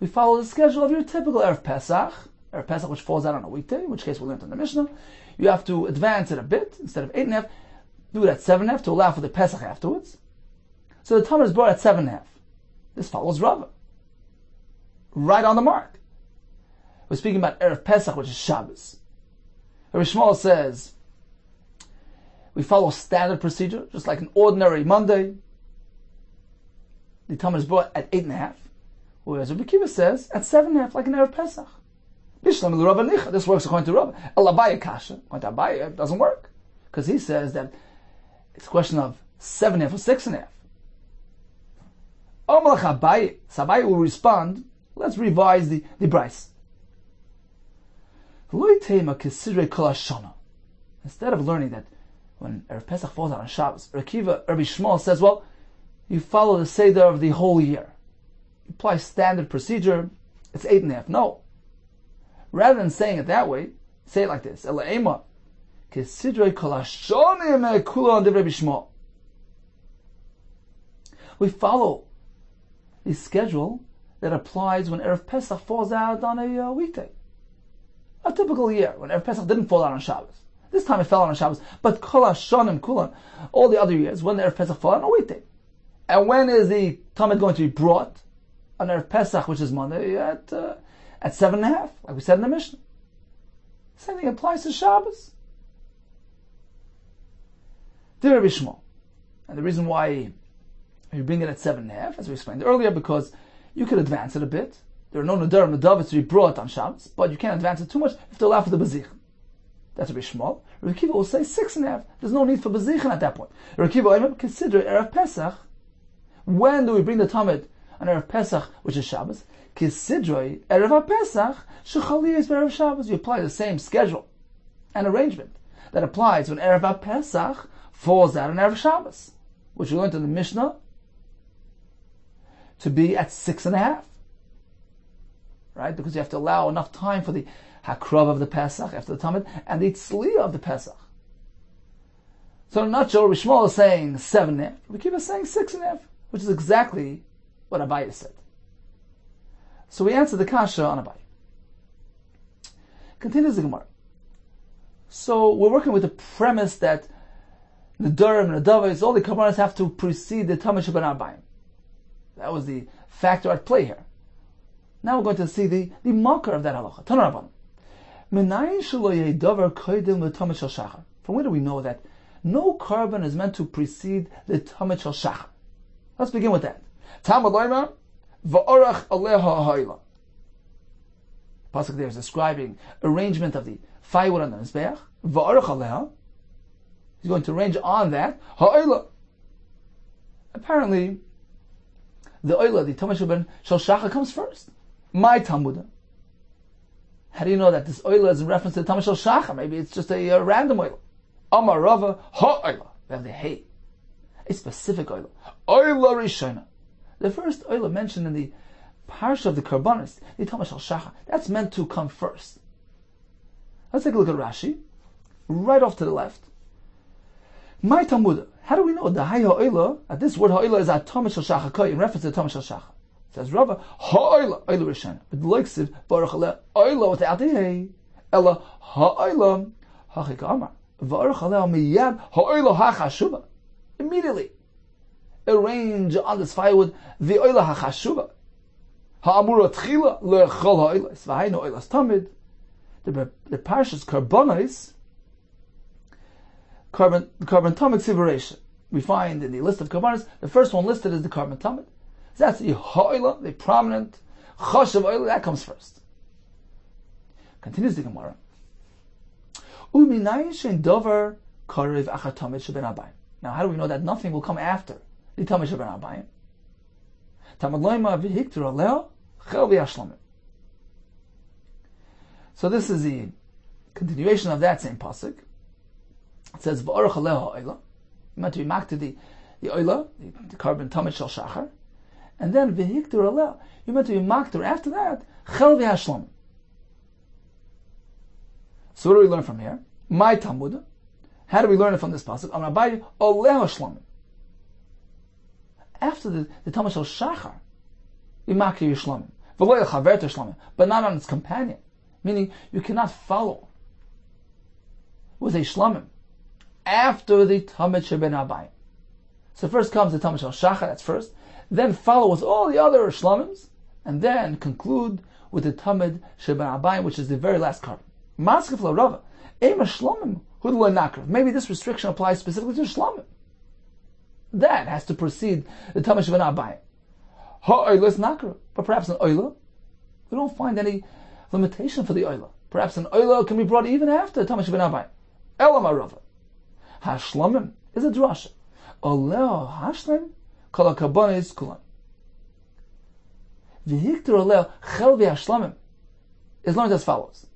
[SPEAKER 2] We follow the schedule of your typical Erev Pesach. Erev Pesach which falls out on a weekday, in which case we learned in the Mishnah. You have to advance it a bit. Instead of 8.5, do it at 7.5 to allow for the Pesach afterwards. So the Talmud is brought at 7.5. This follows Rava. Right on the mark. We're speaking about Erev Pesach, which is Shabbos. Rabbi Shmuel says, we follow standard procedure, just like an ordinary Monday. The Talmud is brought at 8.5. Whereas Rabbi Kiva says, at 7.5, like an Erev Pesach. This works according to Rava. Abai Kasha. According to Abai, it doesn't work. Because he says that it's a question of 7.5 or 6.5. Omalach Abai. So Abai will respond, let's revise the Bryce. Instead of learning that when Erev Pesach falls out on Shabbos, Rabbi Shmuel says, well, you follow the Seder of the whole year. You apply standard procedure, it's 8.5. No. Rather than saying it that way, say it like this. We follow the schedule that applies when Erev Pesach falls out on a weekday. A typical year, when Erev Pesach didn't fall out on Shabbos. This time it fell out on Shabbos, but Kol HaShonim Kulan, all the other years, when the Erev Pesach fell out on a weekday. And when is the Talmud going to be brought? On Erev Pesach, which is Monday, at 7.5, like we said in the Mishnah. Same thing applies to Shabbos. Dear Rabbi Shmuel. And the reason why you bring it at 7.5, as we explained earlier, because you could advance it a bit. There are no Nadarim Nadavits to be brought on Shabbos, but you can't advance it too much. You have to allow for the Bezich. That's Rabbi Shmuel. Rabbi Kiva will say 6.5. There's no need for Bezichin at that point. Rabbi Kiva will consider Erev Pesach. When do we bring the Talmud on Erev Pesach, which is Shabbos? Kisidroi Erev Pesach shechaliyos Erev Shabbos. You apply the same schedule and arrangement that applies when Erev Pesach falls out on Erev Shabbos, which we learned in the Mishnah to be at 6.5. Right? Because you have to allow enough time for the Hakrav of the Pesach after the Talmud and the Tzliya of the Pesach. So in a nutshell, Rabbi Shmuel is saying 7.5. We keep saying 6.5, which is exactly what Abai said. So we answer the Kasha on Abai. Continues the Gemara. So we're working with the premise that the Durham and the Davos, all the Kabbalas have to precede the Talmud Shabbat Abayim. That was the factor at play here. Now we're going to see the marker of that halacha. Tana Rabbanan. From where do we know that no carbon is meant to precede the Talmud Shel Shachar? Let's begin with that. Talmud Loima v'orach aleha ha'ila. Pasuk there is describing arrangement of the firewood on the mizbeach. V'orach aleha. He's going to arrange on that ha'ila. Apparently, the oila, the Tamid Sheben Shal Shacha, comes first. My Talmud. How do you know that this oila is in reference to the Tamid Shal Shacha? Maybe it's just a random oila. Amar Rava ha oila. We have the hay, a specific oila. Oila Rishona. The first oila mentioned in the parsha of the Karbanis, the Tamid Shal Shacha, that's meant to come first. Let's take a look at Rashi, right off to the left. My Talmud. How do we know the hay ha'oila, that this word ha'oila is at Tamid Shal Shacha in reference to the Tamid Shal Shacha? It says Rava ha'oila, oila Rishona. But the loiksiv baruch aleh oila without the hay, ella ha'oila hachik amar baruch aleh miyad ha'oila ha'chashuva. Immediately arrange on this firewood the oila ha'chashuva. Ha'amura tchila le'chol ha'oilas v'hainu oilas tamid. The parshas Karbanos, carbon tamid separation. We find in the list of Karbanos, the first one listed is the carbon tamid. So that's the ha'oila, the prominent chashav oila, that comes first. Continues the Gemara. U'minayin shein dover karev achar tamid sheben abayim. Now, how do we know that nothing will come after the tamid sheben abayim? Tamad loima v'hiktur aleo chel v'yashlamim. So this is the continuation of that same pasuk. It says v'orach aleo ha'oila. Meant to be marked to the oila, the carbon tamid shel shachar, and then v'hiktur aleo. You meant to be marked after that chel v'yashlamim. So what do we learn from here? My Talmud. How do we learn it from this pasuk? Amrabai oleh shlamim. After the Tamid Shal Shachar, you mark your shlamim, v'lo yachaver to shlamim, but not on its companion. Meaning you cannot follow with a shlamim after the Tamid Sheben Abayim. So first comes the Tamid Shal Shachar, that's first. Then follow with all the other shlamims, and then conclude with the Tamid Sheben Abayim, which is the very last carbon. Maskef la Rava, ema shlamim hudla nakrav. Maybe this restriction applies specifically to shlamim. That has to precede the Tamid Sheben Abayim. Ha'oila is nakrav, but perhaps an oila, we don't find any limitation for the oila. Perhaps an oila can be brought even after Tamid Sheben Abayim. Elam Rava. Hashlamim is a drasha. Oleo hashlam kol hakabanis kulam. V'hiktur oleo chel v'hashlamim is learned as follows.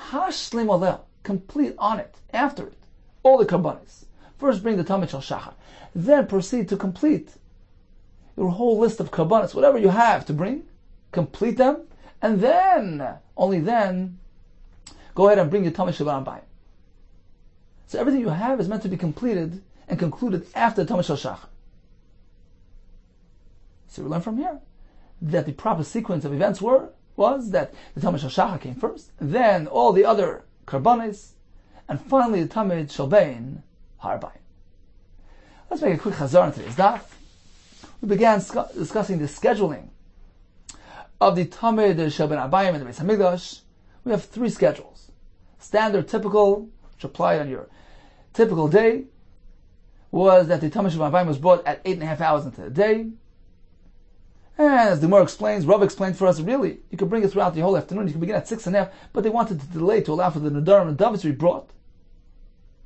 [SPEAKER 2] Hashlim oleo, complete on it, after it, all the karbanis. First bring the Tamid Shal Shachar, then proceed to complete your whole list of karbanis, whatever you have to bring, complete them, and then, only then, go ahead and bring your Tamid Sheben Abayim. So everything you have is meant to be completed and concluded after the Tamid Shal Shachar. So we learn from here that the proper sequence of events was that the Tamid Shal Shachar came first, then all the other karbanis, and finally the Tamid Shal Bein Ha'abayim. Let's make a quick chazar on today's daf. We began discussing the scheduling of the Tamid Shel Ben Abayim in the Beis Hamikdash. We have three schedules. Standard, typical, which applied on your typical day, was that the Tamid Shel Ben Abayim was brought at 8.5 hours into the day. And as the Gemara explains, Rav explained for us, really, you could bring it throughout the whole afternoon. You could begin at 6.5, but they wanted to delay to allow for the Nadarim and Davids to be brought,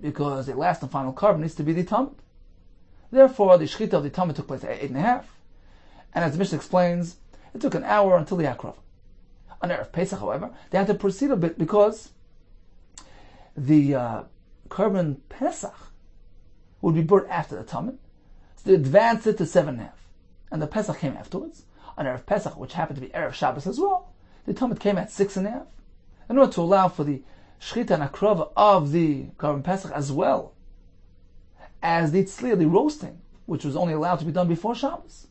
[SPEAKER 2] because the last and final carbon needs to be the Tamid. Therefore, the Shechita of the Tamid took place at 8.5. And as the Mishnah explains, it took an hour until the Akrava. On Erev Pesach, however, they had to proceed a bit because the carbon Pesach would be brought after the Tamid. So they advanced it to 7.5. And the Pesach came afterwards. On Erev Pesach, which happened to be Erev Shabbos as well, the Tamid came at 6.5. In order to allow for the Shechita and Akrava of the carbon Pesach as well as the tzliya, the roasting, which was only allowed to be done before Shabbos.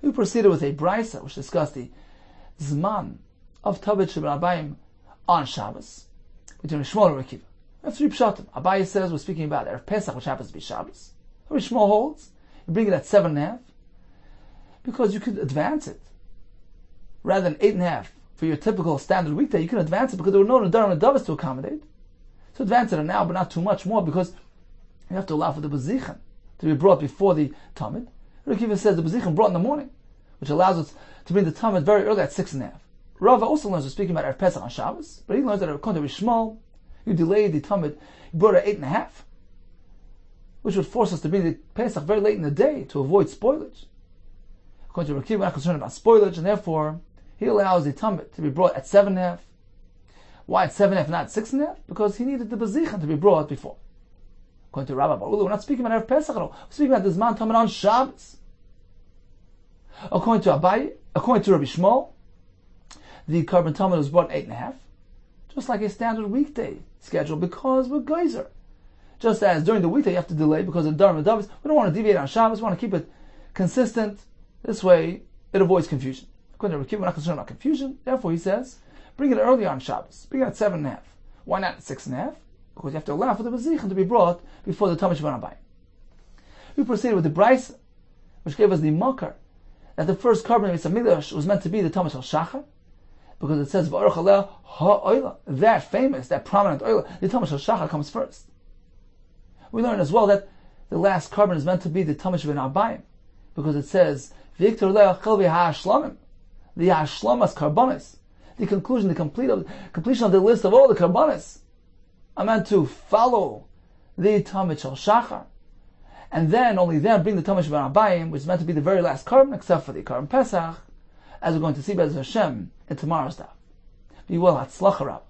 [SPEAKER 2] We proceeded with a brisa which discussed the zman of Tamid Sheben Abayim on Shabbos between Shmuel and Rekiva. We have three pshatim. Abaye says we're speaking about Erev Pesach, which happens to be Shabbos. Shmuel holds you bring it at 7.5 because you could advance it rather than 8.5 for your typical standard weekday. You can advance it because there were no Nadarim and Davids to accommodate. So advance it now, but not too much more, because you have to allow for the Bezichan to be brought before the Tamid. Rekiva says the Bezichan brought in the morning, which allows us to bring the Tamid very early at 6.5. Rava also learns, we're speaking about Erev Pesach on Shabbos, but he learns that according to Shmuel, you delayed the Tamid, you brought it at 8.5. which would force us to bring the Pesach very late in the day to avoid spoilage. According to Rabbi Yehuda, we're not concerned about spoilage, and therefore he allows the Tamid to be brought at 7.5. Why at 7.5, not 6.5? Because he needed the Bezichan to be brought before. According to Rabbi Yehuda, we're not speaking about Erev Pesach at all. We're speaking about the Zman Tamid on Shabbos. According to Rabbi Shmuel, the Karban Tamid was brought 8.5, just like a standard weekday schedule, because we're geyser. Just as during the weekday you have to delay because of Dharma Davis, we don't want to deviate on Shabbos, we want to keep it consistent. This way it avoids confusion. According to Rabbi Yehuda, we're not concerned about confusion. Therefore he says, bring it earlier on Shabbos. Bring it at 7.5. Why not at 6.5? Because you have to allow for the Bezichan to be brought before the Tamid Shvan Abayim. We proceeded with the Brisa, which gave us the Makar, that the first carbon of Mikdash was meant to be the Tamid Shal Shachar, because it says V'aruch Aleh ha'oila, that famous, that prominent oila, the Tamid Shal Shachar comes first. We learn as well that the last carbon is meant to be the Tamid Shvan Abayim, because it says V'iktor Leh Chelvi ha'ashlamim, the Hashlamas Karbonis, the conclusion, the completion of the list of all the Karbonis are meant to follow the Tamid Shal Shachar, and then, only then, bring the Tamid Shvan Abayim, which is meant to be the very last carbon, except for the carbon Pesach, as we're going to see by Hashem in tomorrow's daf. Be well, Hatzlacha Rabbah.